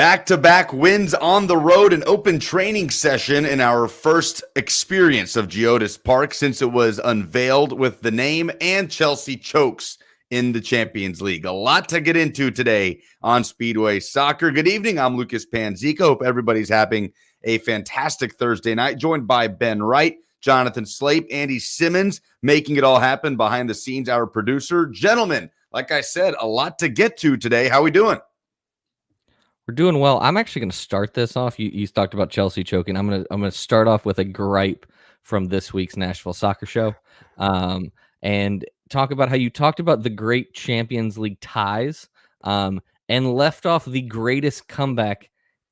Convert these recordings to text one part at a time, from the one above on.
Back-to-back wins on the road, an open training session in our first experience of Geodis Park since it was unveiled with the name, and Chelsea chokes in the Champions League. A lot to get into today on Speedway Soccer. Good evening. I'm Lucas Panzica. Hope everybody's having a fantastic Thursday night, joined by Ben Wright, Jonathan Slape, Andy Simmons, making it all happen behind the scenes, our producer. Gentlemen, like I said, a lot to get to today. How we doing? We're doing well. I'm actually going to start this off. You talked about Chelsea choking. I'm gonna start off with a gripe from this week's Nashville Soccer Show, and talk about how you talked about the great Champions League ties, and left off the greatest comeback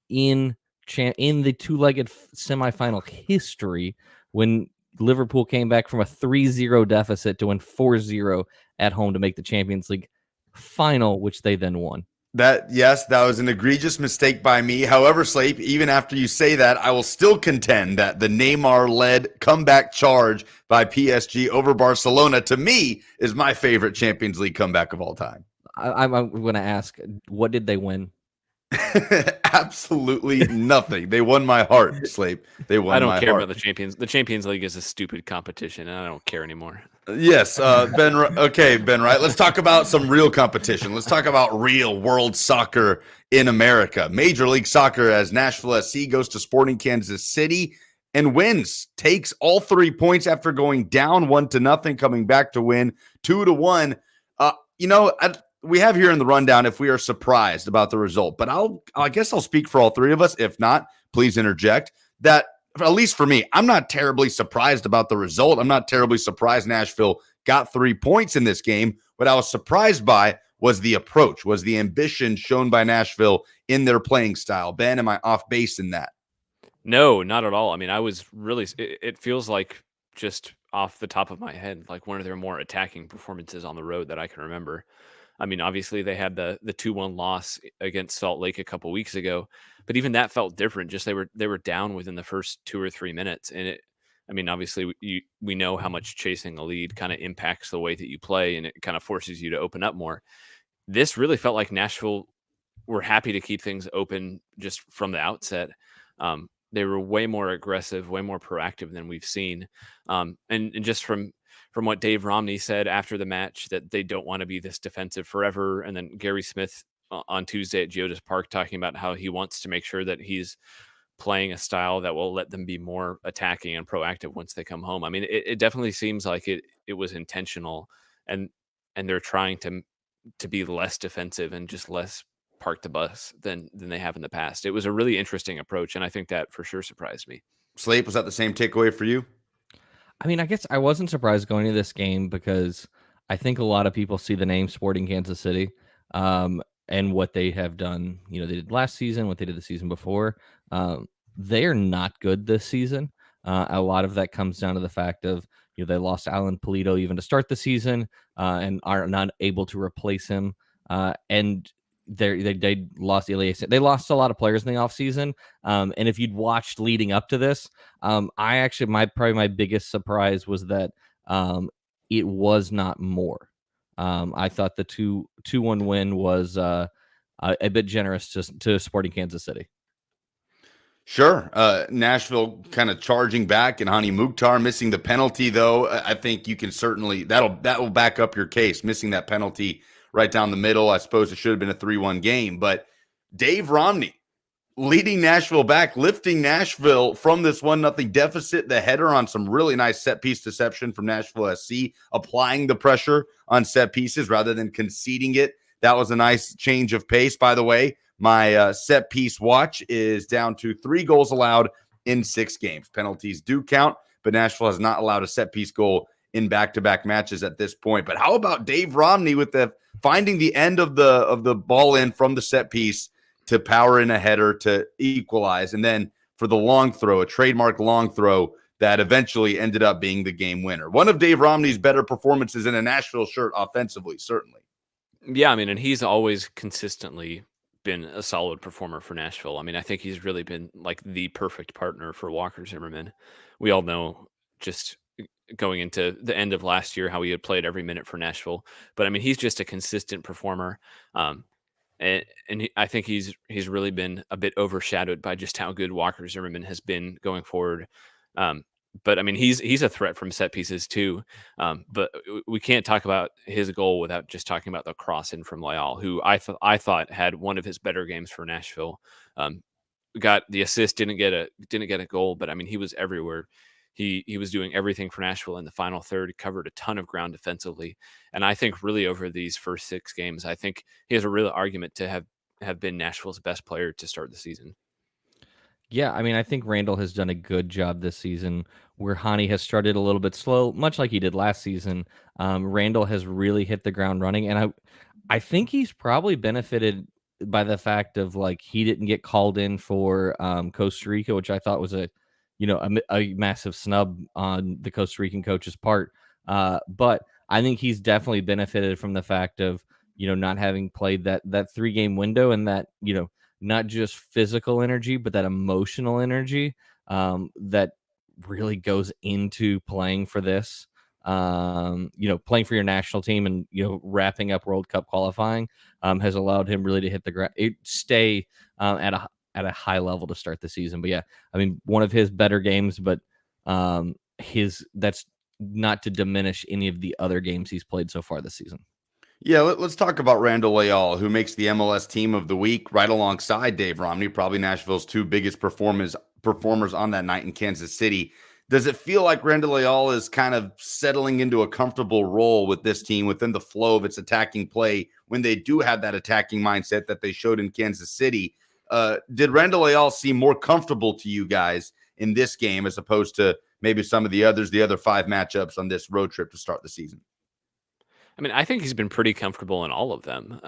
in the two-legged semifinal history when Liverpool came back from a 3-0 deficit to win 4-0 at home to make the Champions League final, which they then won. That was an egregious mistake by me. However, Slape, even after you say that, I will still contend that the Neymar-led comeback charge by PSG over Barcelona, to me, is my favorite Champions League comeback of all time. I'm going to ask, what did they win? Absolutely nothing. They won my heart, Slape. They won my heart. I don't care about the Champions. The Champions League is a stupid competition, and I don't care anymore. Yes, Ben. Okay, Ben. Right. Let's talk about some real competition. Let's talk about real world soccer in America. Major League Soccer, as Nashville SC goes to Sporting Kansas City and wins, takes all 3 points after going down 1-0, coming back to win 2-1. We have here in the rundown if we are surprised about the result, but I guess I'll speak for all three of us. If not, please interject. That, at least for me, I'm not terribly surprised about the result. I'm not terribly surprised Nashville got 3 points in this game. What I was surprised by was the approach, was the ambition shown by Nashville in their playing style. Ben, am I off base in that? No, not at all. I mean, I was really, it feels like, just off the top of my head, like one of their more attacking performances on the road that I can remember. I mean, obviously they had the 2-1 loss against Salt Lake a couple weeks ago, but even that felt different. Just they were down within the first 2 or 3 minutes, and obviously we know how much chasing a lead kind of impacts the way that you play, and it kind of forces you to open up more. This really felt like Nashville were happy to keep things open just from the outset. They were way more aggressive, way more proactive than we've seen, and just from what Dave Romney said after the match, that they don't want to be this defensive forever. And then Gary Smith on Tuesday at Geodis Park talking about how he wants to make sure that he's playing a style that will let them be more attacking and proactive once they come home. I mean, it definitely seems like it was intentional, and they're trying to be less defensive and just less park the bus than they have in the past. It was a really interesting approach, and I think that for sure surprised me. Slape, was that the same takeaway for you? I mean, I guess I wasn't surprised going into this game because I think a lot of people see the name Sporting Kansas City, and what they have done. They did last season, what they did the season before. They are not good this season. A lot of that comes down to the fact of they lost Alan Polito even to start the season, and are not able to replace him. And they lost Elias. They lost a lot of players in the offseason. And if you'd watched leading up to this, I actually my biggest surprise was that it was not more. I thought the 2-1 win was a bit generous to Sporting Kansas City. Sure. Nashville kind of charging back, and Hani Mukhtar missing the penalty, though. I think you can certainly that will back up your case. Missing that penalty right down the middle. I suppose it should have been a 3-1 game, but Dave Romney leading Nashville back, lifting Nashville from this 1-0 deficit. The header on some really nice set piece deception from Nashville SC, applying the pressure on set pieces rather than conceding it. That was a nice change of pace. By the way, my set piece watch is down to 3 goals allowed in 6 games. Penalties do count, but Nashville has not allowed a set piece goal in back-to-back matches at this point. But how about Dave Romney with the finding the end of the ball in from the set piece to power in a header to equalize, and then for the long throw, a trademark long throw that eventually ended up being the game winner. One of Dave Romney's better performances in a Nashville shirt offensively, certainly. Yeah, I mean, and he's always consistently been a solid performer for Nashville. I mean, I think he's really been like the perfect partner for Walker Zimmerman. We all know, just going into the end of last year, how he had played every minute for Nashville. But I mean, he's just a consistent performer. and I think he's really been a bit overshadowed by just how good Walker Zimmerman has been going forward. Um, but I mean, he's a threat from set pieces too. But we can't talk about his goal without just talking about the cross in from Leal, who I thought had one of his better games for Nashville. Um, got the assist, didn't get a goal, but I mean, he was everywhere. He was doing everything for Nashville in the final third, covered a ton of ground defensively, and I think really over these first 6 games, I think he has a real argument to have been Nashville's best player to start the season. Yeah, I mean, I think Randall has done a good job this season where Hani has started a little bit slow, much like he did last season. Randall has really hit the ground running, and I think he's probably benefited by the fact of like he didn't get called in for Costa Rica, which I thought was a massive snub on the Costa Rican coach's part. But I think he's definitely benefited from the fact of not having played that 3 game window and that not just physical energy, but that emotional energy that really goes into playing for this. Playing for your national team and wrapping up World Cup qualifying has allowed him really to hit the ground, stay at a high level to start the season. But yeah, I mean, one of his better games, but his that's not to diminish any of the other games he's played so far this season. Yeah, let's talk about Randall Leal, who makes the MLS Team of the Week right alongside Dave Romney, probably Nashville's 2 biggest performers on that night in Kansas City. Does it feel like Randall Leal is kind of settling into a comfortable role with this team within the flow of its attacking play when they do have that attacking mindset that they showed in Kansas City? Did Randall Leal seem more comfortable to you guys in this game as opposed to maybe some of the other 5 matchups on this road trip to start the season? I mean, I think he's been pretty comfortable in all of them.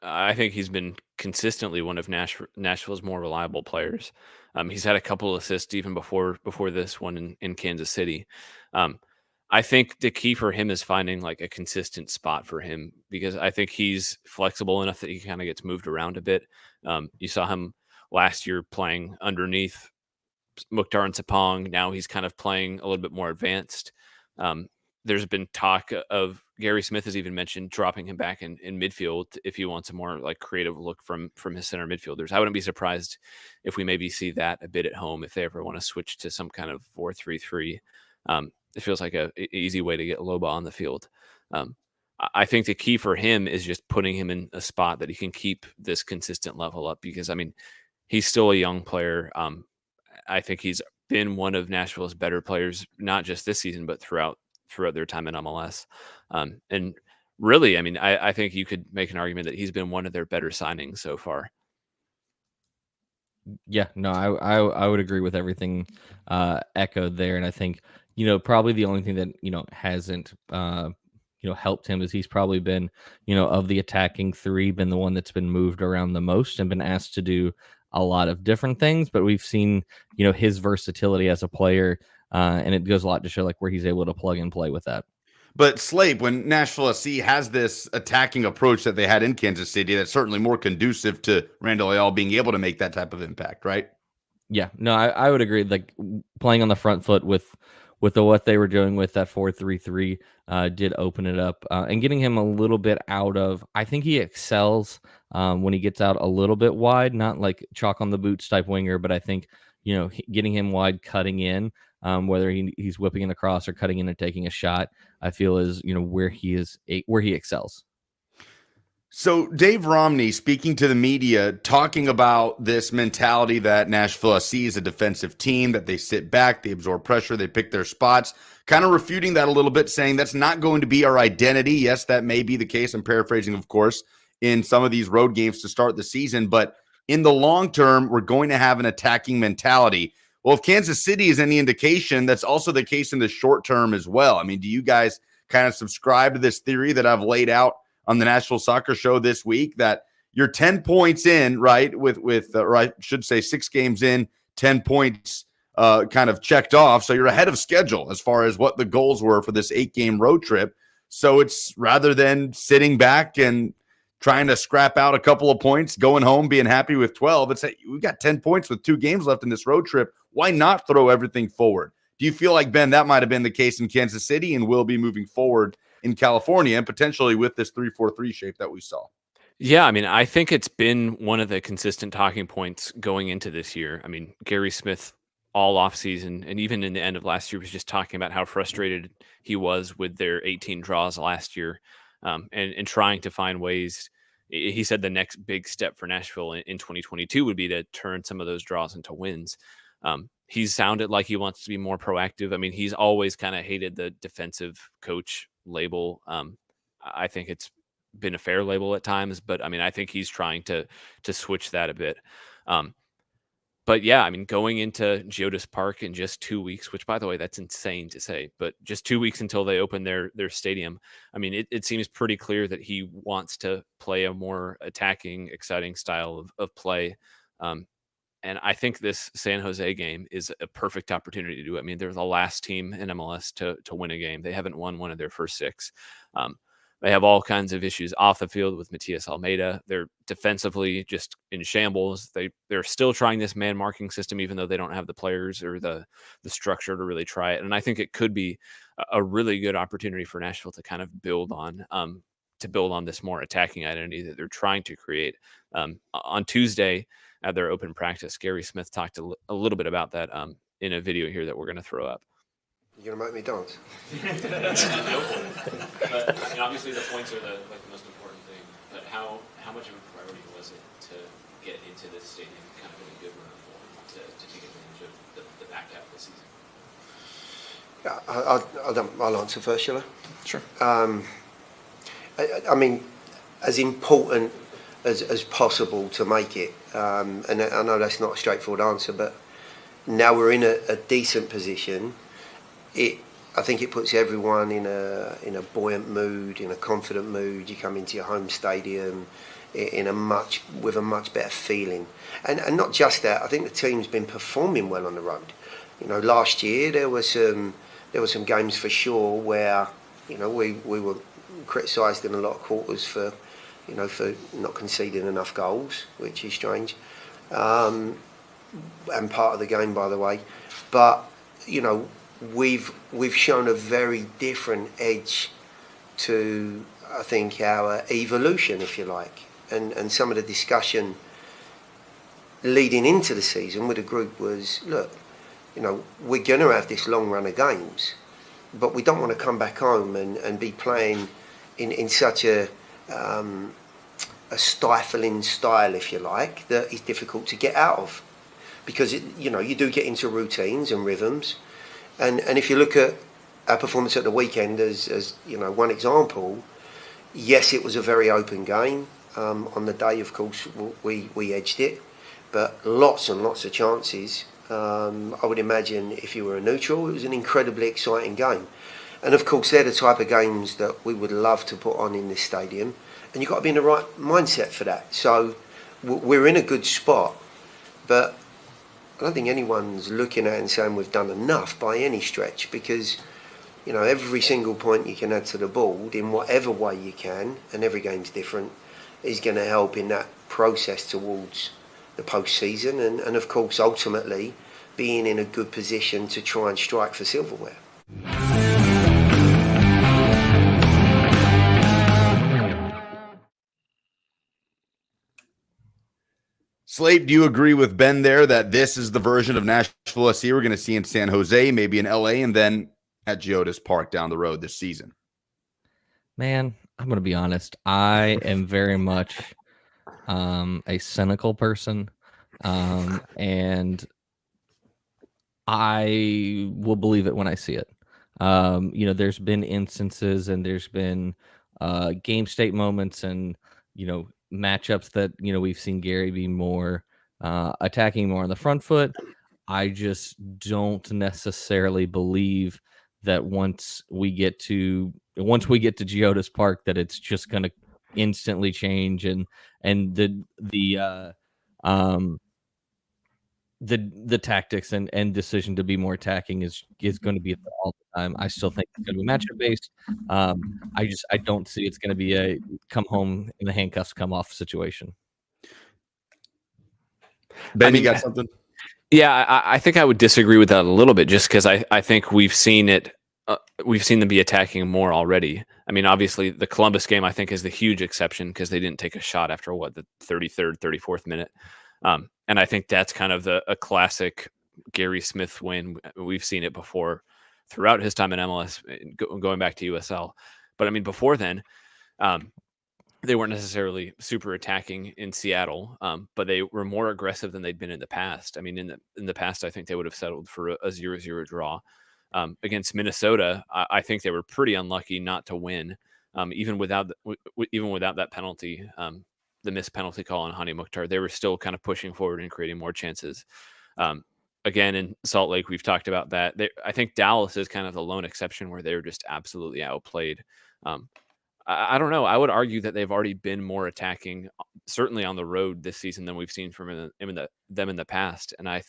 I think he's been consistently one of Nashville's more reliable players. He's had a couple assists even before this one in Kansas City. Um, I think the key for him is finding like a consistent spot for him because I think he's flexible enough that he kind of gets moved around a bit. You saw him last year playing underneath Mukhtar and Sapong. Now he's kind of playing a little bit more advanced. Um, there's been talk of Gary Smith has even mentioned dropping him back in midfield if he wants a more like creative look from his center midfielders. I wouldn't be surprised if we maybe see that a bit at home if they ever want to switch to some kind of 4-3-3. It feels like a easy way to get Loba on the field. I think the key for him is just putting him in a spot that he can keep this consistent level up because I mean he's still a young player. I think he's been one of Nashville's better players, not just this season, but throughout their time in MLS. And really, I mean, I think you could make an argument that he's been one of their better signings so far. Yeah, no, I would agree with everything echoed there, and I think probably the only thing that hasn't helped him is he's probably been of the attacking 3 been the one that's been moved around the most and been asked to do a lot of different things, but we've seen his versatility as a player, and it goes a lot to show like where he's able to plug and play with that. But Slade, when Nashville SC has this attacking approach that they had in Kansas City, that's certainly more conducive to Randall Leal being able to make that type of impact, right? Yeah, no, I would agree. Like playing on the front foot with what they were doing with that 4-3-3 did open it up and getting him a little bit out of. I think he excels when he gets out a little bit wide, not like chalk on the boots type winger, but I think getting him wide, cutting in, whether he's whipping in across or cutting in and taking a shot, I feel is where he excels. So Dave Romney speaking to the media, talking about this mentality that Nashville SC is a defensive team, that they sit back, they absorb pressure, they pick their spots, kind of refuting that a little bit, saying that's not going to be our identity. Yes, that may be the case. I'm paraphrasing, of course, in some of these road games to start the season, but in the long term, we're going to have an attacking mentality. Well, if Kansas City is any indication, that's also the case in the short term as well. I mean, do you guys kind of subscribe to this theory that I've laid out on the Nashville Soccer Show this week, that you're 10 points in, right, or I should say 6 games in, 10 points kind of checked off. So you're ahead of schedule as far as what the goals were for this 8-game road trip. So it's rather than sitting back and trying to scrap out a couple of points, going home, being happy with 12, it's like we've got 10 points with 2 games left in this road trip. Why not throw everything forward? Do you feel like, Ben, that might have been the case in Kansas City and will be moving forward in California and potentially with this 3-4-3 shape that we saw? Yeah, I mean, I think it's been one of the consistent talking points going into this year. I mean, Gary Smith all offseason and even in the end of last year was just talking about how frustrated he was with their 18 draws last year, and trying to find ways. He said the next big step for Nashville in 2022 would be to turn some of those draws into wins. He's sounded like he wants to be more proactive. I mean, he's always kind of hated the defensive coach label. I think it's been a fair label at times, but I mean, I think he's trying to switch that a bit. Um, but yeah, I mean, going into Geodis Park in just 2 weeks, which by the way, that's insane to say, but just 2 weeks until they open their stadium. I mean, it seems pretty clear that he wants to play a more attacking, exciting style of play. Um, and I think this San Jose game is a perfect opportunity to do it. I mean, they're the last team in MLS to win a game. They haven't won one of their first six. Um, they have all kinds of issues off the field with Matias Almeida. They're defensively just in shambles. They're still trying this man marking system, even though they don't have the players or the structure to really try it. And I think it could be a really good opportunity for Nashville to kind of build on this more attacking identity that they're trying to create. On Tuesday, at their open practice, Gary Smith talked a little bit about that in a video here that we're going to throw up. You're going to make me dance? But I mean, obviously the points are the most important thing. But how much of a priority was it to get into this stadium kind of in a good run of form to take advantage of the back half of the season? Yeah, I'll answer first, shall I? Sure. I mean, as important as possible to make it. And I know that's not a straightforward answer, but now we're in a decent position. I think it puts everyone in a buoyant mood, in a confident mood. You come into your home stadium with a much better feeling, and not just that. I think the team's been performing well on the road. You know, last year there were some games for sure where, you know, we were criticised in a lot of quarters for not conceding enough goals, which is strange, and part of the game, by the way. But you know, we've shown a very different edge to, I think, our evolution, if you like, and some of the discussion leading into the season with the group was, look, you know, we're going to have this long run of games, but we don't want to come back home and be playing in such a stifling style, if you like, that is difficult to get out of, because you do get into routines and rhythms, and if you look at our performance at the weekend as you know, one example, yes, it was a very open game. On the day, of course, we edged it, but lots and lots of chances. I would imagine if you were a neutral, it was an incredibly exciting game. And of course, they're the type of games that we would love to put on in this stadium. And you've got to be in the right mindset for that. So we're in a good spot. But I don't think anyone's looking at it and saying we've done enough by any stretch, because, you know, every single point you can add to the board in whatever way you can, and every game's different, is going to help in that process towards the post-season. And of course, ultimately, being in a good position to try and strike for silverware. Slate, do you agree with Ben there that this is the version of Nashville SC we're going to see in San Jose, maybe in LA, and then at Geodis Park down the road this season? Man, I'm going to be honest. I am very much a cynical person, and I will believe it when I see it. You know, there's been instances and there's been game state moments and, you know, matchups that, you know, we've seen Gary be more attacking more on the front foot. I just don't necessarily believe that once we get to Geodis Park that it's just going to instantly change, and the tactics and decision to be more attacking is going to be there all the time. I still think it's going to be matchup based. I don't see it's going to be a come home and the handcuffs come off situation. Ben, you got something? Yeah, I think I would disagree with that a little bit, just because I think we've seen it we've seen them be attacking more already. I mean, obviously, the Columbus game, I think, is the huge exception because they didn't take a shot after the 33rd, 34th minute. And I think that's kind of a classic Gary Smith win. We've seen it before throughout his time in MLS, going back to USL. But I mean, before then, they weren't necessarily super attacking in Seattle, but they were more aggressive than they'd been in the past. I mean, in the past, I think they would have settled for a 0-0 draw. Against Minnesota, I think they were pretty unlucky not to win, even without that penalty, the missed penalty call on Hani Mukhtar. They were still kind of pushing forward and creating more chances. Again, in Salt Lake, we've talked about that. I think Dallas is kind of the lone exception where they were just absolutely outplayed. I don't know. I would argue that they've already been more attacking, certainly on the road this season than we've seen from them in the past. And I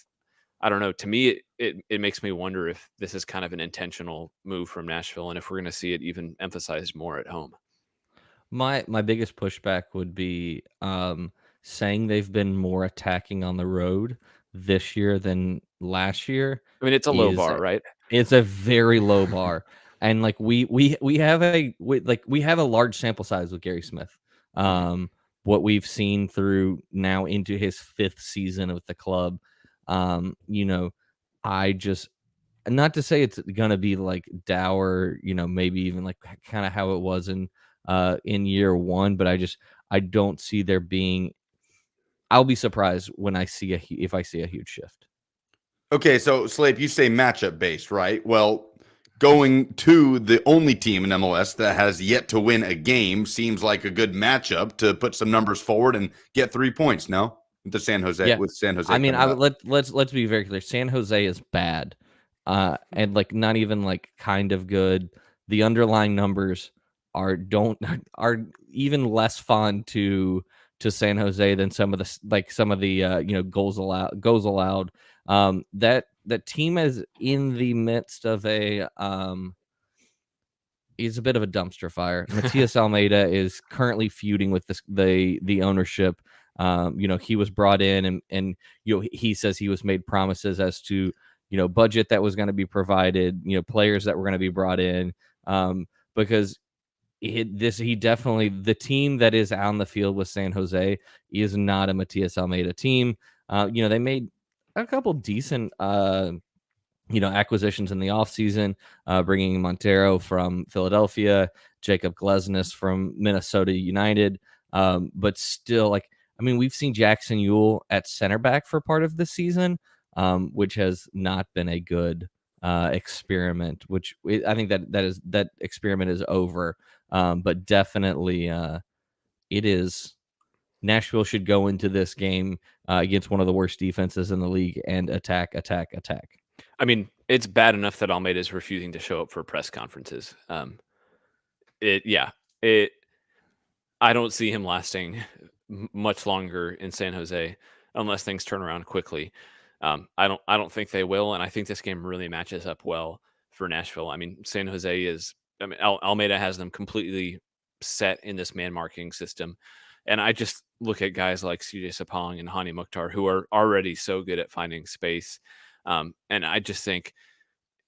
don't know. To me, it makes me wonder if this is kind of an intentional move from Nashville, and if we're going to see it even emphasized more at home. My biggest pushback would be saying they've been more attacking on the road this year than last year. I mean, it's a low bar, right? It's a very low bar, and like we have a large sample size with Gary Smith. What we've seen through now into his 5th season with the club, I just, not to say it's gonna be like dour, maybe even like kind of how it was in year 1, but I don't see there being. I'll be surprised when if I see a huge shift. Okay, so Slape, you say matchup based, right? Well, going to the only team in MLS that has yet to win a game seems like a good matchup to put some numbers forward and get 3 points. No, with San Jose. I mean, let's be very clear. San Jose is bad, and like not even like kind of good. The underlying numbers are even less fun to San Jose than some of the goals allowed. That team is in the midst of is a bit of a dumpster fire. Matias Almeida is currently feuding with the ownership. He was brought in and he says he was made promises as to budget that was going to be provided, players that were going to be brought in, because the team that is on the field with San Jose is not a Matias Almeida team. They made a couple decent acquisitions in the offseason, bringing Montero from Philadelphia, Jacob Glesnes from Minnesota United. But still, we've seen Jackson Ewell at center back for part of the season, which has not been a good experiment, which I think that experiment is over. But definitely it is. Nashville should go into this game against one of the worst defenses in the league and attack. I mean, it's bad enough that Almeida is refusing to show up for press conferences. I don't see him lasting much longer in San Jose unless things turn around quickly. I don't think they will, and I think this game really matches up well for Nashville. I mean, San Jose is. I mean, Almeida has them completely set in this man marking system, and I just look at guys like CJ Sapong and Hani Mukhtar, who are already so good at finding space. And I just think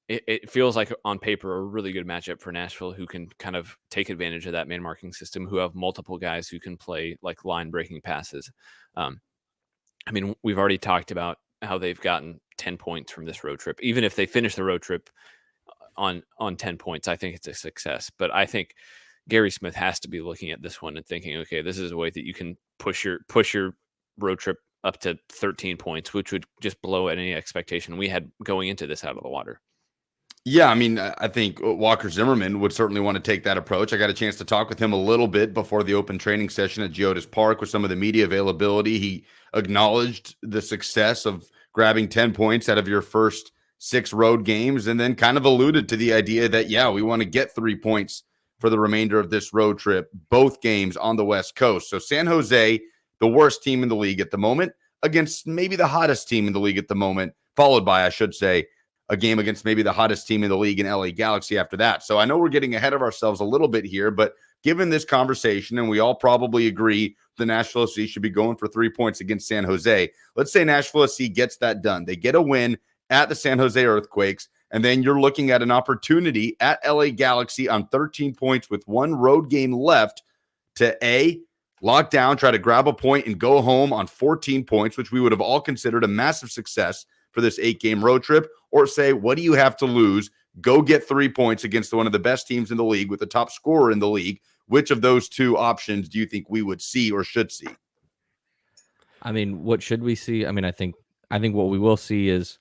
it feels like on paper a really good matchup for Nashville, who can kind of take advantage of that man marking system, who have multiple guys who can play like line breaking passes. I mean, we've already talked about how they've gotten 10 points from this road trip. Even if they finish the road trip on 10 points, I think it's a success. But I think Gary Smith has to be looking at this one and thinking, okay, this is a way that you can push your road trip up to 13 points, which would just blow any expectation we had going into this out of the water. Yeah, I mean, I think Walker Zimmerman would certainly want to take that approach. I got a chance to talk with him a little bit before the open training session at Geodis Park with some of the media availability. He acknowledged the success of grabbing 10 points out of your first 6 road games, and then kind of alluded to the idea that, yeah, we want to get 3 points for the remainder of this road trip, both games on the West Coast. So San Jose, the worst team in the league at the moment, against maybe the hottest team in the league at the moment, followed by, I should say, a game against maybe the hottest team in the league in LA Galaxy after that. So I know we're getting ahead of ourselves a little bit here, but given this conversation, and we all probably agree the Nashville SC should be going for 3 points against San Jose. Let's say Nashville SC gets that done. They get a win at the San Jose Earthquakes. And then you're looking at an opportunity at LA Galaxy on 13 points with one road game left to lock down, try to grab a point and go home on 14 points, which we would have all considered a massive success for this 8-game road trip, or say, what do you have to lose? Go get 3 points against one of the best teams in the league with the top scorer in the league. Which of those two options do you think we would see or should see? I mean, what should we see? I mean, I think what we will see is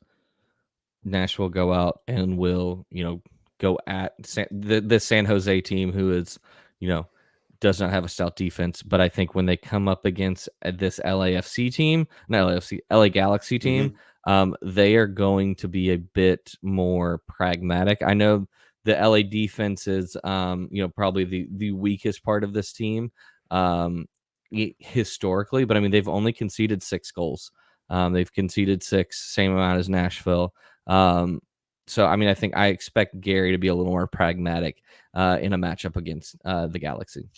Nashville go out and will, go at the San Jose team, who is, does not have a stout defense. But I think when they come up against this LAFC team, not LAFC, LA Galaxy team, they are going to be a bit more pragmatic. I know the LA defense is, probably the weakest part of this team historically, but I mean, they've only conceded 6 goals. They've conceded 6, same amount as Nashville. So, I mean, I expect Gary to be a little more pragmatic in a matchup against the Galaxy.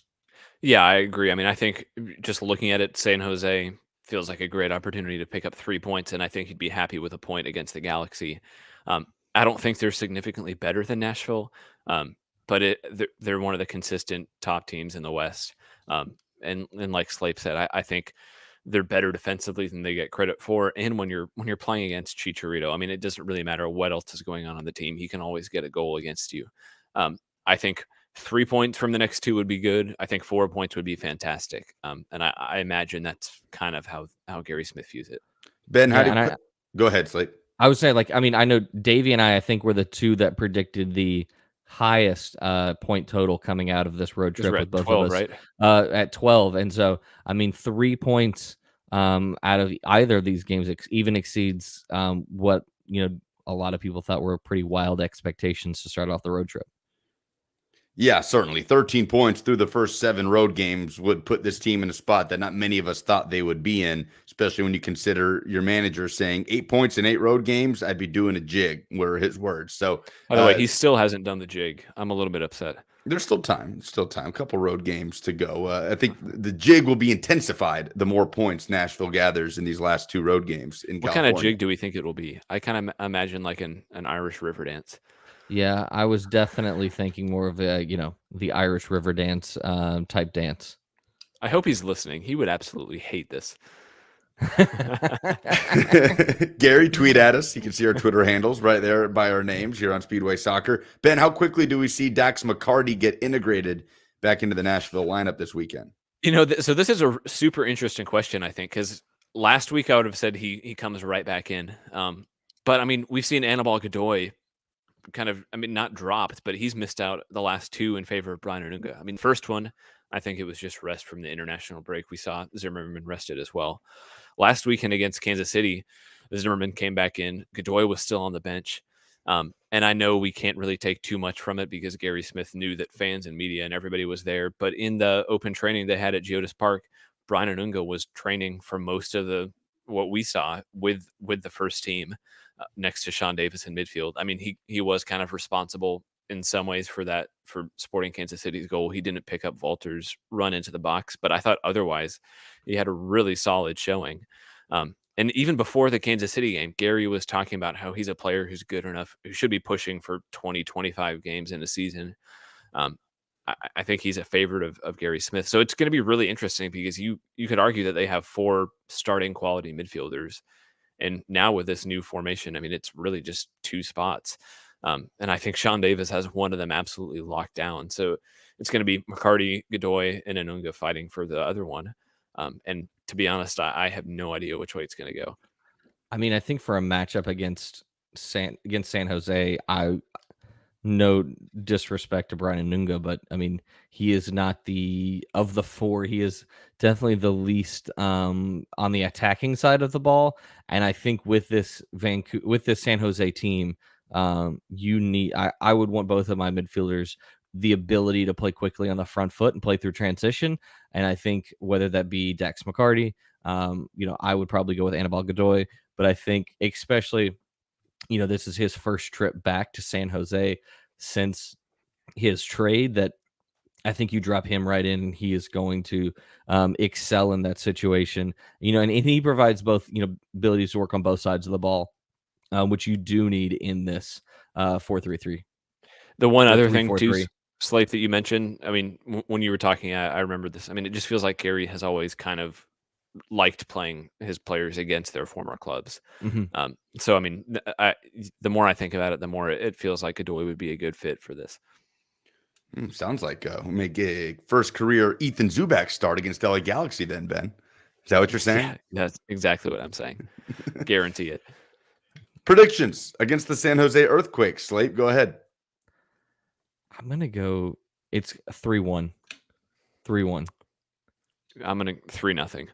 Yeah, I agree. I mean, I think just looking at it, San Jose feels like a great opportunity to pick up 3 points, and I think he'd be happy with a point against the Galaxy. I don't think they're significantly better than Nashville, but they're one of the consistent top teams in the West. And like Slape said, I think they're better defensively than they get credit for. And when you're playing against Chicharito, I mean, it doesn't really matter what else is going on the team. He can always get a goal against you. I think 3 points from the next 2 would be good. I think 4 points would be fantastic. And I imagine that's kind of how Gary Smith views it. Ben, go ahead, Slate. I would say, I mean, I know Davey and I think were the 2 that predicted the highest point total coming out of this road trip with both 12, of us, right? at 12. And so, I mean, 3 points out of either of these games even exceeds what, a lot of people thought were pretty wild expectations to start off the road trip. Yeah, certainly. 13 points through the first 7 road games would put this team in a spot that not many of us thought they would be in, especially when you consider your manager saying 8 points in 8 road games, I'd be doing a jig, were his words. So, by the way, he still hasn't done the jig. I'm a little bit upset. There's still time. A couple road games to go. I think the jig will be intensified the more points Nashville gathers in these last 2 road games in What California. kind of jig do we think it will be? I kind of imagine like an Irish river dance. Yeah, I was definitely thinking more of a, the Irish river dance type dance. I hope he's listening. He would absolutely hate this. Gary, tweet at us. You can see our Twitter handles right there by our names here on Speedway Soccer. Ben, how quickly do we see Dax McCarty get integrated back into the Nashville lineup this weekend? So this is a super interesting question, I think, because last week I would have said he comes right back in. But I mean, we've seen Anibal Godoy not dropped, but he's missed out the last 2 in favor of Brian Anunga. I mean, first one, I think it was just rest from the international break. We saw Zimmerman rested as well. Last weekend against Kansas City, Zimmerman came back in. Godoy was still on the bench. And I know we can't really take too much from it because Gary Smith knew that fans and media and everybody was there. But in the open training they had at Geodis Park, Brian Anunga was training for most of what we saw with the first team next to Sean Davis in midfield. I mean, he was kind of responsible in some ways for Sporting Kansas City's goal. He didn't pick up Walter's run into the box, but I thought otherwise he had a really solid showing. And even before the Kansas City game, Gary was talking about how he's a player who's good enough, who should be pushing for 20, 25 games in a season. I think he's a favorite of Gary Smith. So it's going to be really interesting because you could argue that they have 4 starting quality midfielders. And now with this new formation, I mean, it's really just 2 spots. And I think Sean Davis has one of them absolutely locked down. So it's going to be McCarty, Godoy, and Anunga fighting for the other one. And to be honest, I have no idea which way it's going to go. I mean, I think for a matchup against San Jose, no disrespect to Brian Anunga, but I mean, he is not of the 4, he is definitely the least on the attacking side of the ball. And I think with this San Jose team, I would want both of my midfielders the ability to play quickly on the front foot and play through transition. And I think whether that be Dax McCarty, I would probably go with Anibal Godoy, but I think especially, this is his first trip back to San Jose since his trade, that I think you drop him right in and he is going to excel in that situation, and he provides both, abilities to work on both sides of the ball. which you do need in this 4-3-3. The one Or other thing too, 3-4-3. Slate, that you mentioned, I mean, when you were talking, I remember this. I mean, it just feels like Gary has always kind of liked playing his players against their former clubs. Mm-hmm. So, I mean, the more I think about it, the more it feels like Godoy would be a good fit for this. Sounds like we may get first career Ethan Zubak start against LA Galaxy then, Ben. Is that what you're saying? Yeah, that's exactly what I'm saying. Guarantee it. Predictions against the San Jose Earthquakes. Slate, go ahead. I'm going to go, it's 3-1. 3-1. I'm going to 3-0.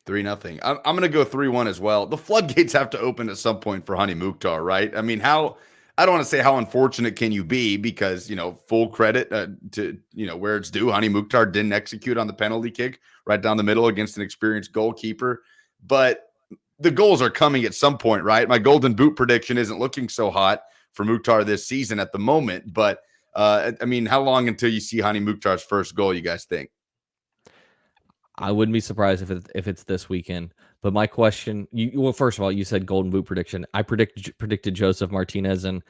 3-0. I'm going to go 3-1 as well. The floodgates have to open at some point for Hani Mukhtar, right? I mean, I don't want to say how unfortunate can you be because, full credit to, where it's due. Hani Mukhtar didn't execute on the penalty kick right down the middle against an experienced goalkeeper. But the goals are coming at some point, right? My golden boot prediction isn't looking so hot for Mukhtar this season at the moment. But, I mean, how long until you see Hani Mukhtar's first goal, you guys think? I wouldn't be surprised if it's this weekend. But my question, well, first of all, you said golden boot prediction. I predicted Joseph Martinez, and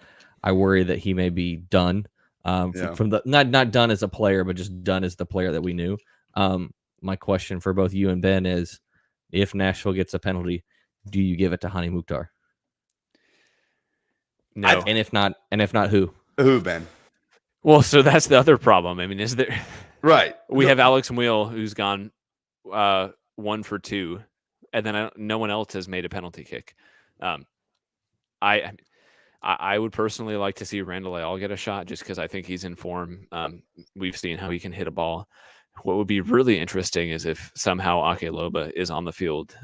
I worry that he may be done from the not done as a player, but just done as the player that we knew. My question for both you and Ben is, if Nashville gets a penalty, do you give it to Hani Mukhtar? No. And if not, who? Who, Ben? Well, so that's the other problem. I mean, is there right? We have Alex Muil, who's gone 1 for 2, and then no one else has made a penalty kick. I would personally like to see Randall Ayal get a shot just because I think he's in form. We've seen how he can hit a ball. What would be really interesting is if somehow Ake Loba is on the field.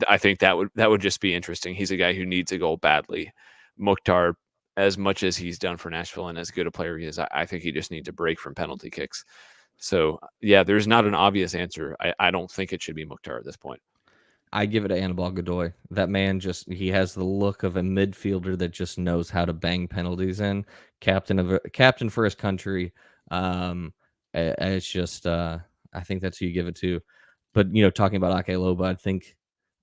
I think that would just be interesting. He's a guy who needs a goal badly. Mukhtar, as much as he's done for Nashville and as good a player he is, I think he just needs a break from penalty kicks. So, yeah, there's not an obvious answer. I don't think it should be Mukhtar at this point. I give it to Anibal Godoy. That man he has the look of a midfielder that just knows how to bang penalties in. Captain for his country. It's just, I think that's who you give it to. But, talking about Ake Loba, I think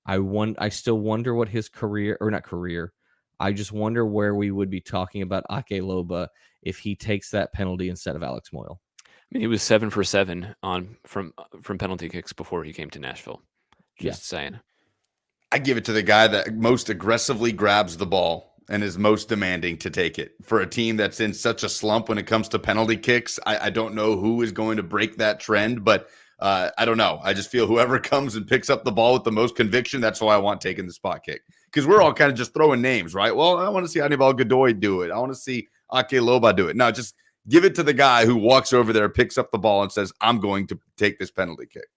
I still wonder what his not career. I just wonder where we would be talking about Ake Loba if he takes that penalty instead of Alex Moyle. I mean, he was 7 for 7 from penalty kicks before he came to Nashville. Just saying. I give it to the guy that most aggressively grabs the ball and is most demanding to take it. For a team that's in such a slump when it comes to penalty kicks, I don't know who is going to break that trend, but I don't know. I just feel whoever comes and picks up the ball with the most conviction, that's who I want taking the spot kick. Because we're all kind of just throwing names, right? Well, I want to see Anibal Godoy do it. I want to see Ake Loba do it. No, just give it to the guy who walks over there, picks up the ball, and says, I'm going to take this penalty kick.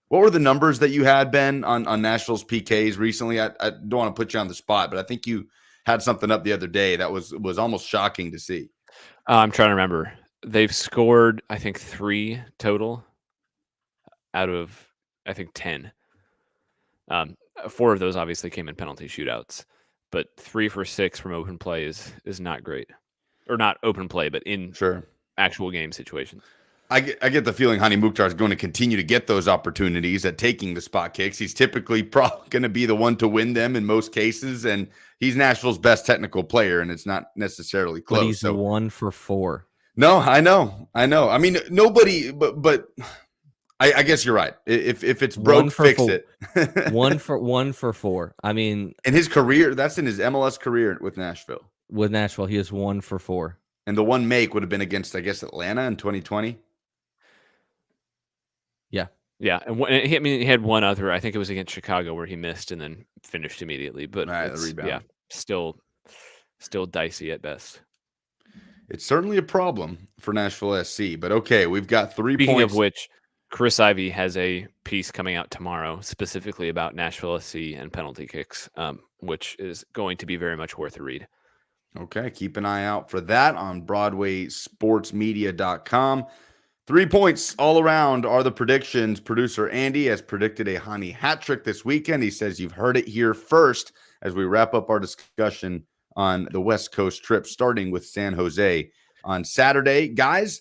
What were the numbers that you had, Ben, on Nashville's PKs recently? I don't want to put you on the spot, but I think you had something up the other day that was almost shocking to see. I'm trying to remember. They've scored, I think, 3 total out of, I think, 10. 4 of those obviously came in penalty shootouts, but 3 for 6 from open play is not great. Or not open play, but in actual game situations. I get the feeling Hani Mukhtar is going to continue to get those opportunities at taking the spot kicks. He's typically probably going to be the one to win them in most cases, and he's Nashville's best technical player, and it's not necessarily close. But he's 1 for 4. No, I know. I mean, nobody, but I guess you're right. If it's broke, fix it. 1 for 4. I mean, in his career, that's in his MLS career with Nashville. With Nashville, he is 1 for 4. And the one make would have been against, I guess, Atlanta in 2020. Yeah, and he had one other. I think it was against Chicago where he missed and then finished immediately. But still dicey at best. It's certainly a problem for Nashville SC. But okay, we've got 3 points. Speaking of which, Chris Ivey has a piece coming out tomorrow specifically about Nashville SC and penalty kicks, which is going to be very much worth a read. Okay, keep an eye out for that on BroadwaySportsMedia.com. 3 points all around are the predictions. Producer Andy has predicted a Hani hat trick this weekend. He says you've heard it here first as we wrap up our discussion on the West Coast trip, starting with San Jose on Saturday. Guys,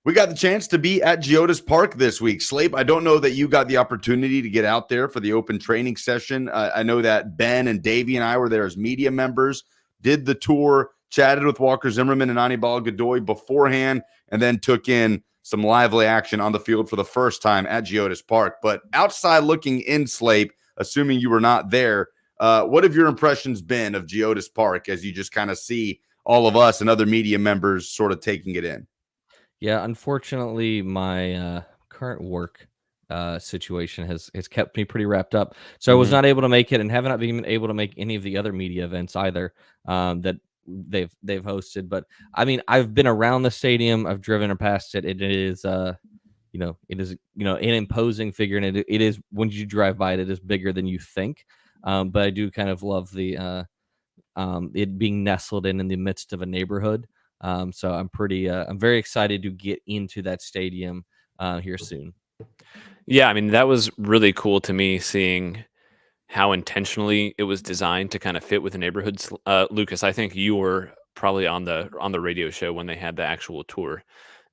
We got the chance to be at Geodis Park this week. Slape, I don't know that you got the opportunity to get out there for the open training session. I know that Ben and Davey and I were there as media members, did the tour, chatted with Walker Zimmerman and Anibal Godoy beforehand, and then took in some lively action on the field for the first time at Geodis Park. But outside looking in, Slape, assuming you were not there, what have your impressions been of Geodis Park as you just kind of see all of us and other media members sort of taking it in? Yeah, unfortunately, my current work situation has kept me pretty wrapped up. So I was not able to make it, and have not been able to make any of the other media events either that they've hosted. But I mean, I've been around the stadium. I've driven past it. It is it is an imposing figure, and it is, when you drive by it, it is bigger than you think. But I do kind of love the it being nestled in the midst of a neighborhood. So I'm very excited to get into that stadium here soon. Yeah, I mean, that was really cool to me, seeing how intentionally it was designed to kind of fit with the neighborhoods. Lucas, I think you were probably on the radio show when they had the actual tour.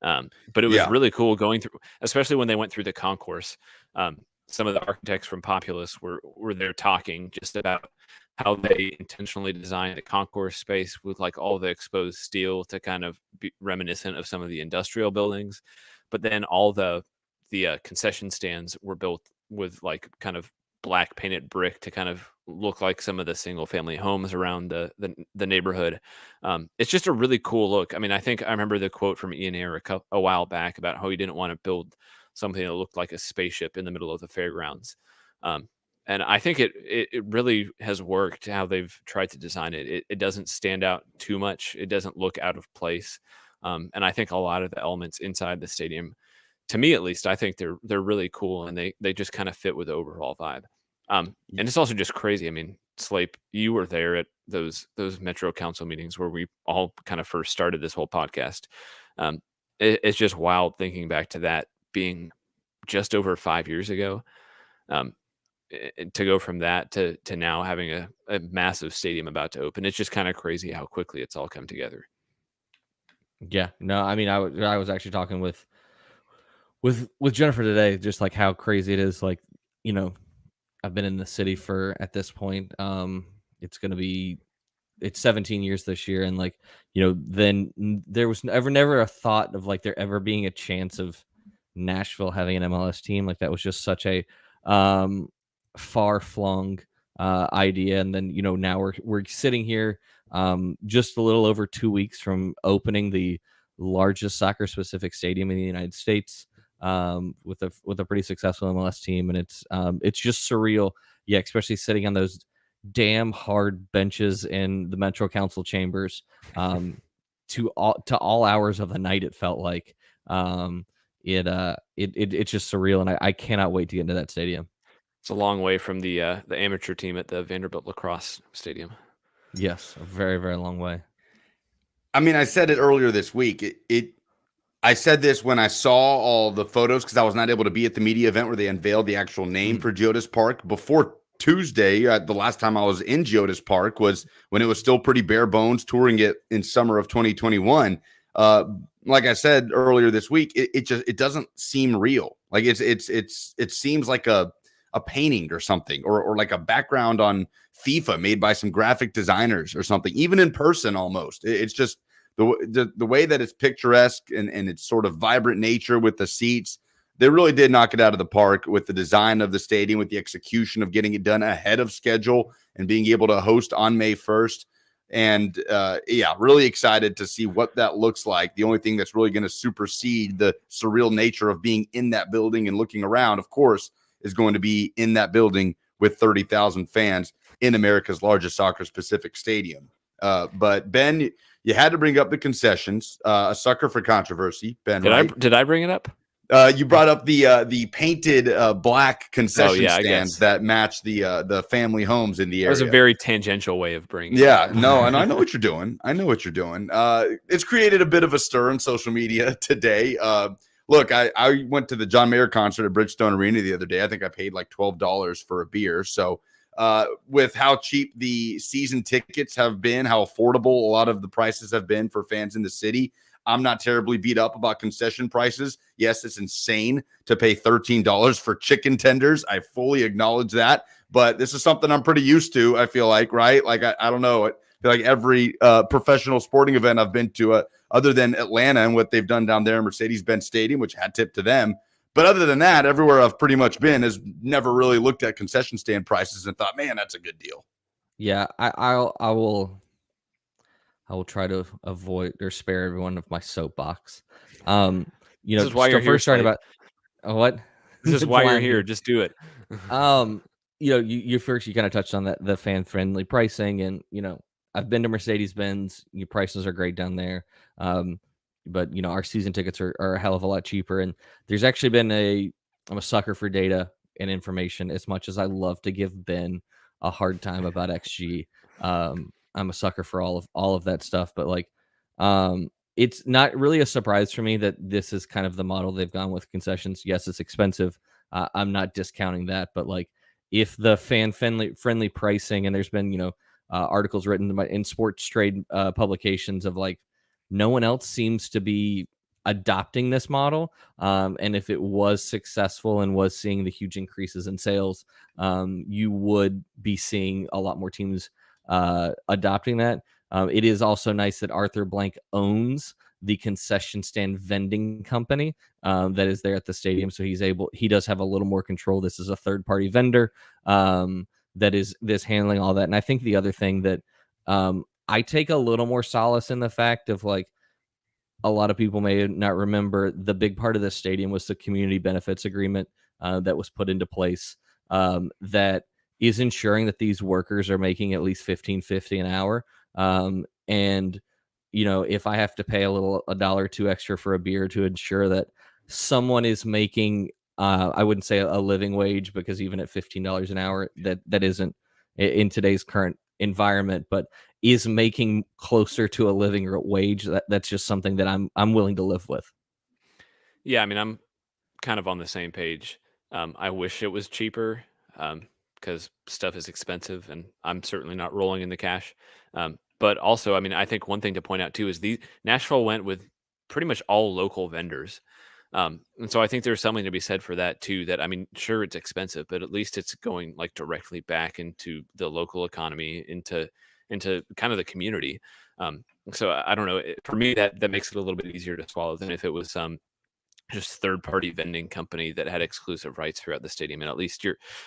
But it was Yeah. really cool going through, especially when they went through the concourse. Some of the architects from Populous were there talking just about how they intentionally designed the concourse space with like all the exposed steel to kind of be reminiscent of some of the industrial buildings. But then all the concession stands were built with like kind of black painted brick to kind of look like some of the single family homes around the neighborhood. It's just a really cool look. I mean, I think I remember the quote from Ian Ayre a while back about how he didn't want to build something that looked like a spaceship in the middle of the fairgrounds. And I think it really has worked how they've tried to design it. It doesn't stand out too much. It doesn't look out of place. And I think a lot of the elements inside the stadium, to me at least, I think they're really cool, and they just kind of fit with the overall vibe. And it's also just crazy. I mean, Slape, you were there at those Metro Council meetings where we all kind of first started this whole podcast. It's just wild thinking back to that being just over 5 years ago. To go from that to now having a massive stadium about to open, it's just kind of crazy how quickly it's all come together. Yeah, no, I mean, I was actually talking with Jennifer today, just like how crazy it is. Like, I've been in the city for, at this point, it's 17 years this year, and like, then there was never a thought of like there ever being a chance of Nashville having an MLS team. Like, that was just such a far flung idea. And then now we're sitting here just a little over 2 weeks from opening the largest soccer specific stadium in the United States, with a pretty successful MLS team, and it's just surreal. Yeah, especially sitting on those damn hard benches in the Metro Council chambers, to all hours of the night. It felt like it's just surreal, and I cannot wait to get into that stadium. It's a long way from the amateur team at the Vanderbilt Lacrosse Stadium. Yes, a very, very long way. I mean, I said it earlier this week. I said this when I saw all the photos, because I was not able to be at the media event where they unveiled the actual name for Geodis Park. Before Tuesday, the last time I was in Geodis Park was when it was still pretty bare bones, touring it in summer of 2021. Like I said earlier this week, it doesn't seem real. Like it seems like a painting or something, or like a background on FIFA made by some graphic designers or something, even in person almost. It's just the way that it's picturesque and its sort of vibrant nature with the seats. They really did knock it out of the park with the design of the stadium, with the execution of getting it done ahead of schedule and being able to host on May 1st. And yeah, really excited to see what that looks like. The only thing that's really going to supersede the surreal nature of being in that building and looking around, of course, is going to be in that building with 30,000 fans in America's largest soccer specific stadium. But Ben, you had to bring up the concessions, a sucker for controversy. Ben, did I bring it up? You brought up the painted black concession stands that match the family homes in the area. That was a very tangential way of bringing it up. No, and I know what you're doing. It's created a bit of a stir in social media today. Look, I went to the John Mayer concert at Bridgestone Arena the other day. I think I paid like $12 for a beer. So with how cheap the season tickets have been, how affordable a lot of the prices have been for fans in the city, I'm not terribly beat up about concession prices. Yes, it's insane to pay $13 for chicken tenders. I fully acknowledge that, but this is something I'm pretty used to, I feel like, right? Like, I don't know. I feel like every professional sporting event I've been to, other than Atlanta and what they've done down there in Mercedes-Benz Stadium, which hat tip to them. But other than that, everywhere I've pretty much been has never really looked at concession stand prices and thought, man, that's a good deal. Yeah, I will try to avoid or spare everyone of my soapbox. You know, This is why you're here, first starting Slade. about what? This is That's why you're I'm here. Just do it. You know, you kind of touched on that, the fan friendly pricing, and you know, I've been to Mercedes-Benz. Your prices are great down there. But you know, our season tickets are a hell of a lot cheaper. And there's actually been I'm a sucker for data and information. As much as I love to give Ben a hard time about XG, I'm a sucker for all of that stuff. But like, it's not really a surprise for me that this is kind of the model they've gone with concessions. Yes, it's expensive. I'm not discounting that, but like, if the fan friendly pricing, and there's been, you know, articles written in sports trade publications of like, no one else seems to be adopting this model. And if it was successful and was seeing the huge increases in sales, you would be seeing a lot more teams adopting that. It is also nice that Arthur Blank owns the concession stand vending company that is there at the stadium. So he does have a little more control. This is a third party vendor that is handling all that. And I think the other thing that I take a little more solace in the fact of, like, a lot of people may not remember, the big part of this stadium was the community benefits agreement that was put into place that is ensuring that these workers are making at least $15.50 an hour. And you know, if I have to pay a dollar or two extra for a beer to ensure that someone is making, I wouldn't say a living wage, because even at $15 an hour, that isn't in today's current environment, but is making closer to a living wage. That's just something that I'm willing to live with. Yeah, I mean, I'm kind of on the same page. I wish it was cheaper because stuff is expensive, and I'm certainly not rolling in the cash. But also, I mean, I think one thing to point out too is Nashville went with pretty much all local vendors. And so I think there's something to be said for that too. That, I mean, sure, it's expensive, but at least it's going like directly back into the local economy, into kind of the community. So I don't know. For me, that makes it a little bit easier to swallow than if it was just third party vending company that had exclusive rights throughout the stadium. And at least if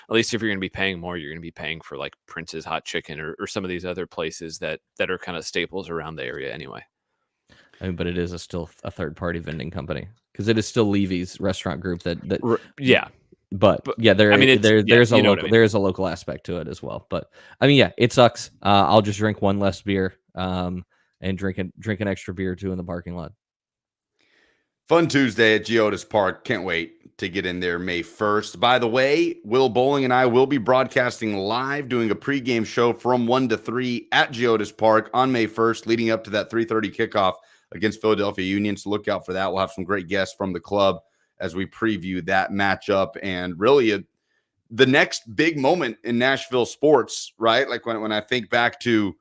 you're going to be paying more, you're going to be paying for like Prince's Hot Chicken or some of these other places that are kind of staples around the area anyway. I mean, but it is still a third party vending company, because it is still Levy's restaurant group that yeah. But yeah, I mean, there's a local, there is a local aspect to it as well. But I mean, yeah, it sucks. I'll just drink one less beer, and drink an extra beer or two in the parking lot. Fun Tuesday at Geodis Park. Can't wait to get in there May 1st. By the way, Will Bowling and I will be broadcasting live, doing a pregame show from 1 to 3 at Geodis Park on May 1st, leading up to that 3:30 kickoff against Philadelphia Union. So look out for that. We'll have some great guests from the club as we preview that matchup, and really the next big moment in Nashville sports, right? Like when I think back to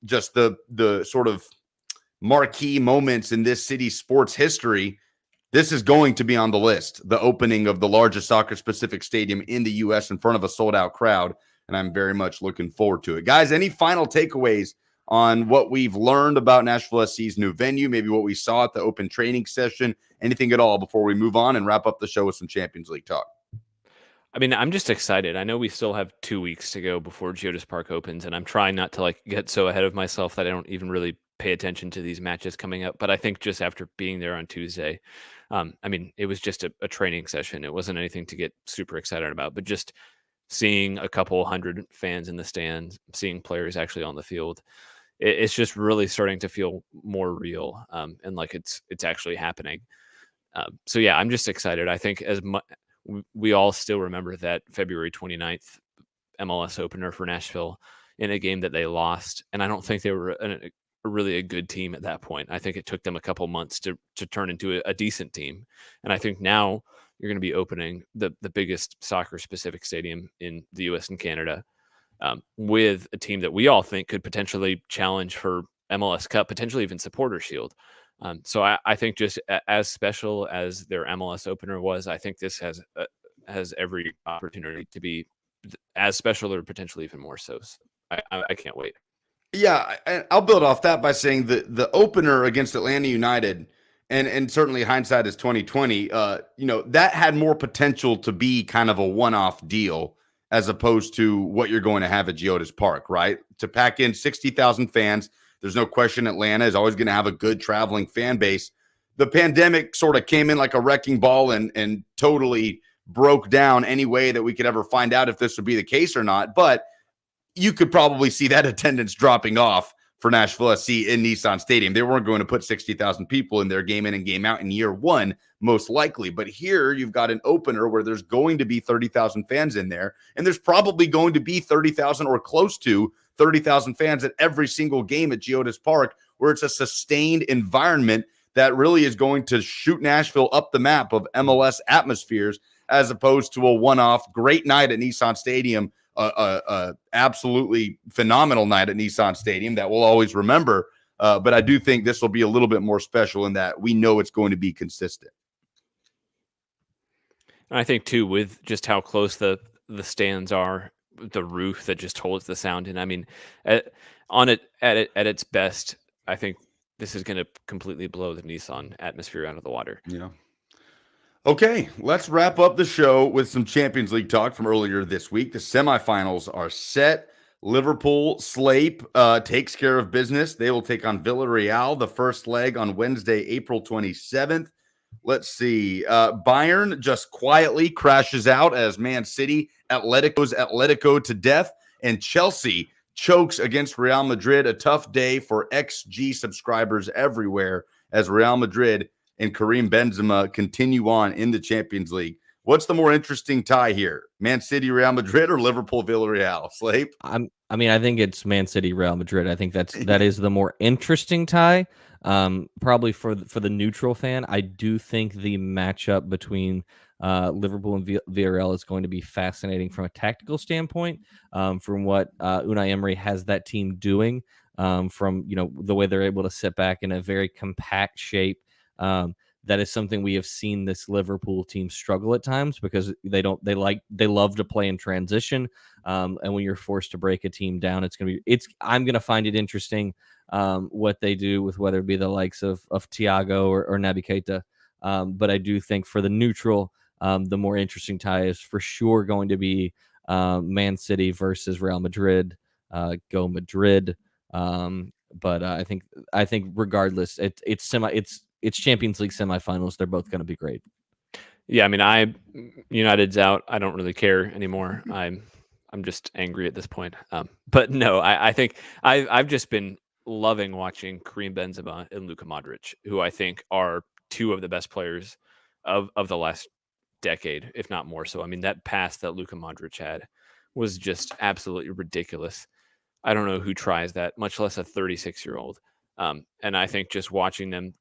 just the sort of marquee moments in this city's sports history, this is going to be on the list. The opening of the largest soccer-specific stadium in the U.S. in front of a sold-out crowd, and I'm very much looking forward to it. Guys, any final takeaways on what we've learned about Nashville SC's new venue, maybe what we saw at the open training session, anything at all before we move on and wrap up the show with some Champions League talk? I mean, I'm just excited. I know we still have 2 weeks to go before Geodis Park opens, and I'm trying not to like get so ahead of myself that I don't even really pay attention to these matches coming up. But I think just after being there on Tuesday, I mean, it was just a training session. It wasn't anything to get super excited about, but just seeing a couple hundred fans in the stands, seeing players actually on the field, it's just really starting to feel more real, and like it's actually happening. So yeah, I'm just excited. I think we all still remember that February 29th MLS opener for Nashville in a game that they lost, and I don't think they were really a good team at that point. I think it took them a couple months to turn into a decent team, and I think now you're going to be opening the biggest soccer specific stadium in the U.S. and Canada, with a team that we all think could potentially challenge for MLS Cup, potentially even Supporter Shield. So I think just as special as their MLS opener was, I think this has every opportunity to be as special or potentially even more so. I can't wait. Yeah, and I'll build off that by saying the opener against Atlanta United, and certainly hindsight is 2020. That had more potential to be kind of a one-off deal as opposed to what you're going to have at Geodis Park, right? To pack in 60,000 fans, there's no question Atlanta is always going to have a good traveling fan base. The pandemic sort of came in like a wrecking ball and totally broke down any way that we could ever find out if this would be the case or not. But you could probably see that attendance dropping off for Nashville SC in Nissan Stadium. They weren't going to put 60,000 people in there game in and game out in year one, most likely. But here you've got an opener where there's going to be 30,000 fans in there, and there's probably going to be 30,000 or close to 30,000 fans at every single game at Geodis Park, where it's a sustained environment that really is going to shoot Nashville up the map of MLS atmospheres, as opposed to a one-off great night at Nissan Stadium, absolutely phenomenal night at Nissan Stadium that we'll always remember. But I do think this will be a little bit more special in that we know it's going to be consistent. And I think too, with just how close the stands are, the roof that just holds the sound in. I mean, at its best, I think this is going to completely blow the Nissan atmosphere out of the water. Yeah. Okay, let's wrap up the show with some Champions League talk from earlier this week. The semifinals are set. Liverpool Slape takes care of business. They will take on Villarreal, the first leg on Wednesday, April 27th. Let's see. Bayern just quietly crashes out as Man City Atletico to death, and Chelsea chokes against Real Madrid. A tough day for XG subscribers everywhere as Real Madrid and Karim Benzema continue on in the Champions League. What's the more interesting tie here? Man City, Real Madrid, or Liverpool, Villarreal? Slape? I think it's Man City, Real Madrid. I think that is the more interesting tie. Probably for the neutral fan, I do think the matchup between Liverpool and Villarreal is going to be fascinating from a tactical standpoint. From what Unai Emery has that team doing, from the way they're able to sit back in a very compact shape. That is something we have seen this Liverpool team struggle at times because they love to play in transition. And when you're forced to break a team down, I'm going to find it interesting what they do with whether it be the likes of Thiago or Naby Keita. But I do think for the neutral, the more interesting tie is for sure going to be Man City versus Real Madrid. Go Madrid. But I think regardless, it's Champions League semifinals. They're both going to be great. Yeah, I mean, United's out. I don't really care anymore. I'm just angry at this point. But no, I think I've just been loving watching Karim Benzema and Luka Modric, who I think are two of the best players of the last decade, if not more so. I mean, that pass that Luka Modric had was just absolutely ridiculous. I don't know who tries that, much less a 36-year-old. And I think just watching them,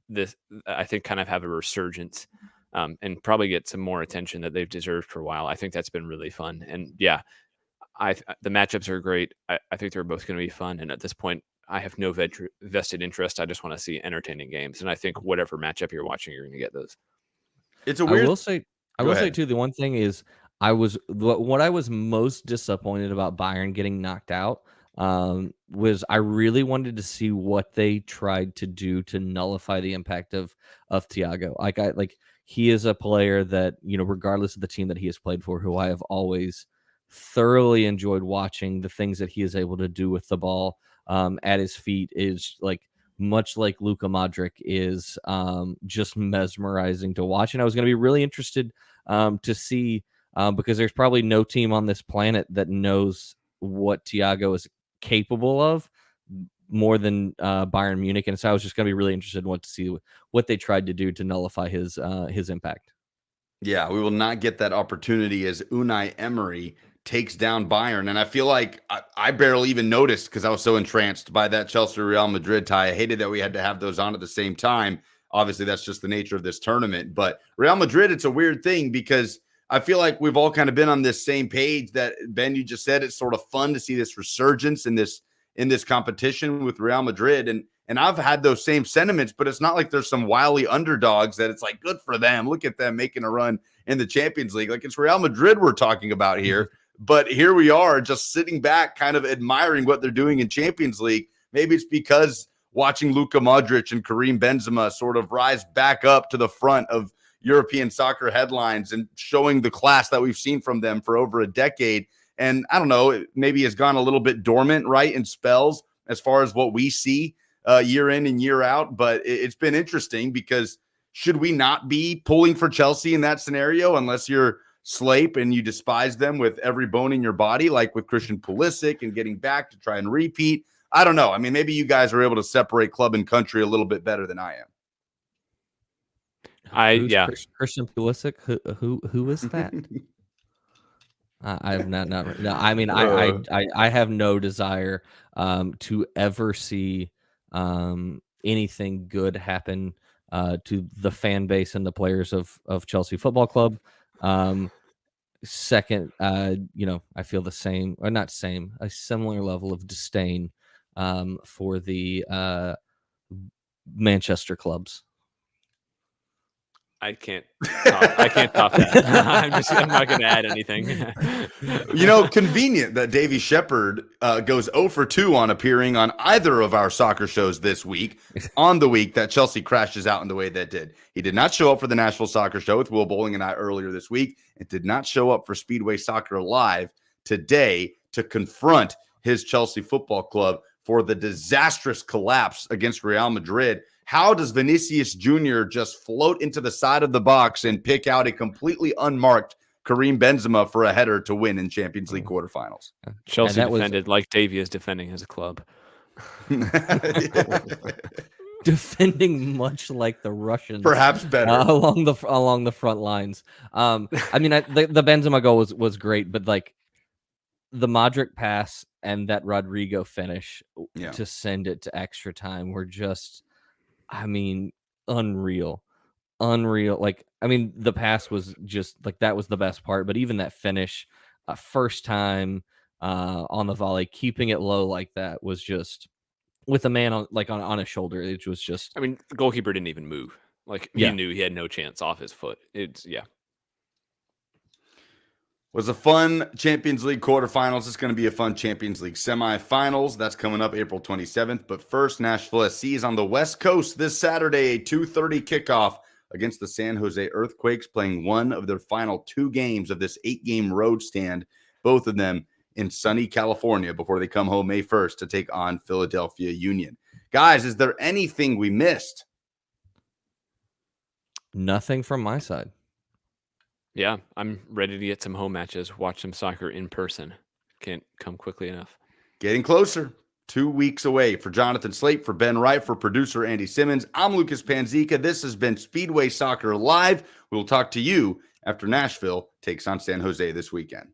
I think kind of have a resurgence and probably get some more attention that they've deserved for a while. I think that's been really fun. And yeah, the matchups are great. I think they're both going to be fun. And at this point, I have no vested interest. I just want to see entertaining games. And I think whatever matchup you're watching, you're going to get those. It's a weird. I will say too, the one thing is what I was most disappointed about Bayern getting knocked out was I really wanted to see what they tried to do to nullify the impact of Thiago. He is a player that, regardless of the team that he has played for, who I have always thoroughly enjoyed watching. The things that he is able to do with the ball at his feet is much like Luka Modric is just mesmerizing to watch. And I was going to be really interested to see because there's probably no team on this planet that knows what Thiago is capable of more than Bayern Munich, and so I was just going to be really interested in to see what they tried to do to nullify his impact. Yeah, we will not get that opportunity as Unai Emery takes down Bayern, and I feel like I barely even noticed because I was so entranced by that Chelsea Real Madrid tie. I hated that we had to have those on at the same time. Obviously, that's just the nature of this tournament. But Real Madrid, it's a weird thing because I feel like we've all kind of been on this same page that, Ben, you just said it's sort of fun to see this resurgence in this competition with Real Madrid. And And I've had those same sentiments, but it's not like there's some wily underdogs that it's like, good for them. Look at them making a run in the Champions League. Like, it's Real Madrid we're talking about here. But here we are just sitting back, kind of admiring what they're doing in Champions League. Maybe it's because watching Luka Modric and Karim Benzema sort of rise back up to the front of European soccer headlines and showing the class that we've seen from them for over a decade. And I don't know, it maybe has gone a little bit dormant, right, in spells as far as what we see year in and year out. But it's been interesting because should we not be pulling for Chelsea in that scenario unless you're Slape and you despise them with every bone in your body, like with Christian Pulisic and getting back to try and repeat? I don't know. I mean, maybe you guys are able to separate club and country a little bit better than I am. Christian Pulisic. Who is that? I've not. No, I mean, I have no desire to ever see anything good happen to the fan base and the players of Chelsea Football Club. Second, I feel the same, or not same, a similar level of disdain for the Manchester clubs. I can't top that. I'm not going to add anything. Convenient that Davy Shepherd goes 0 for 2 on appearing on either of our soccer shows this week, on the week that Chelsea crashes out in the way that did. He did not show up for the Nashville Soccer Show with Will Bowling and I earlier this week, and did not show up for Speedway Soccer Live today to confront his Chelsea Football Club for the disastrous collapse against Real Madrid. How does Vinicius Jr. just float into the side of the box and pick out a completely unmarked Karim Benzema for a header to win in Champions League quarterfinals? Chelsea defended like Davy is defending his club. Defending much like the Russians, perhaps better along the front lines. I mean, the Benzema goal was great, but like the Modric pass and that Rodrigo finish to send it to extra time were just, I mean, unreal. Like, I mean, the pass was just like, that was the best part. But even that finish, first time on the volley, keeping it low like that was just, with a man on his shoulder, it was just. I mean, the goalkeeper didn't even move. Like, he knew he had no chance off his foot. Was a fun Champions League quarterfinals. It's going to be a fun Champions League semifinals. That's coming up April 27th. But first, Nashville SC is on the West Coast this Saturday, a 2:30 kickoff against the San Jose Earthquakes, playing one of their final 2 games of this 8-game road stand, both of them in sunny California, before they come home May 1st to take on Philadelphia Union. Guys, is there anything we missed? Nothing from my side. Yeah, I'm ready to get some home matches, watch some soccer in person. Can't come quickly enough. Getting closer. 2 weeks away. For Jonathan Slate, for Ben Wright, for producer Andy Simmons, I'm Lucas Panzica. This has been Speedway Soccer Live. We'll talk to you after Nashville takes on San Jose this weekend.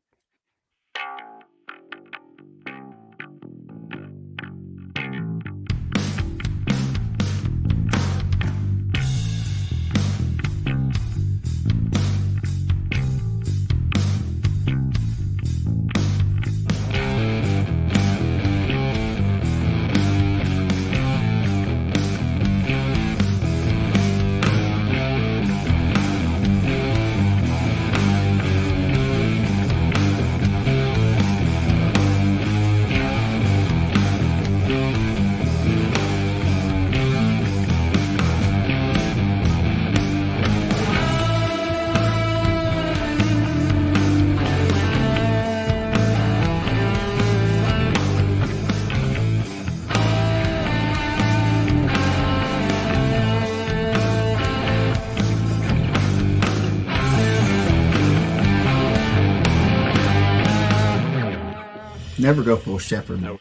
Never go full shepherd. Nope.